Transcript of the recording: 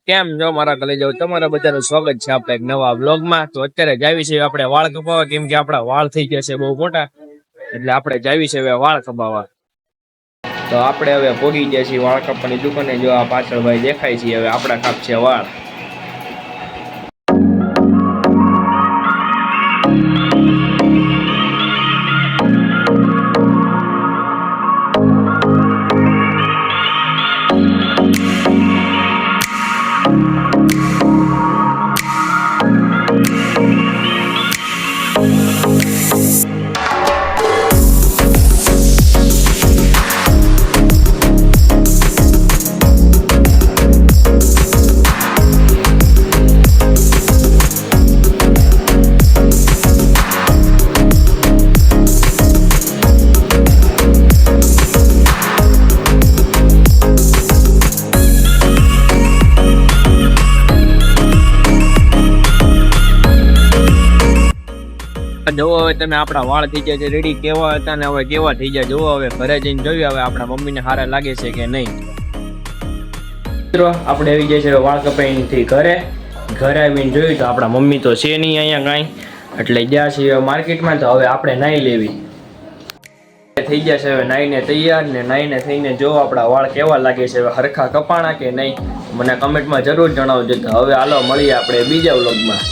કેમ જો મારા કલે જાવ તમારા બધાનું સ્વાગત છે આપણે એક નવા વ્લોગમાં। તો અત્યારે જાવી છે આપણે વાળ કપાવવા, કેમ કે આપણા વાળ થઈ ગયા છે બહુ મોટા, એટલે આપણે જાવી છે હવે વાળ કપાવવા। તો આપણે હવે પોગી ગયા છીએ વાળ કપાવવાની દુકાને। જો આ પાછળ ભાઈ દેખાય છે, હવે આપણા કાપ છે વાળ। જોવો હવે તમે આપણા વાળ થઈ ગયા છે રેડી, કેવા હતા ને હવે કેવા થઈ ગયા જોવો। હવે ઘરે જઈને જોઈએ હવે આપણા મમ્મીને સારા લાગે છે કે નહીં। મિત્રો આપણે આવી જાય છે વાળ કપાઈથી ઘરે આવીને જોયું તો આપણા મમ્મી તો છે નહીં અહીંયા કાંઈ, એટલે ગયા છીએ માર્કેટમાં। તો હવે આપણે નાઈ લેવી થઈ ગયા છે, હવે નાઈને તૈયાર ને નાઈને થઈને જો આપણા વાળ કેવા લાગે છે, હવે હરખા કપાણા કે નહીં મને કમેન્ટમાં જરૂર જણાવજો। તો હવે હાલો મળીએ આપણે બીજા વ્લોગમાં।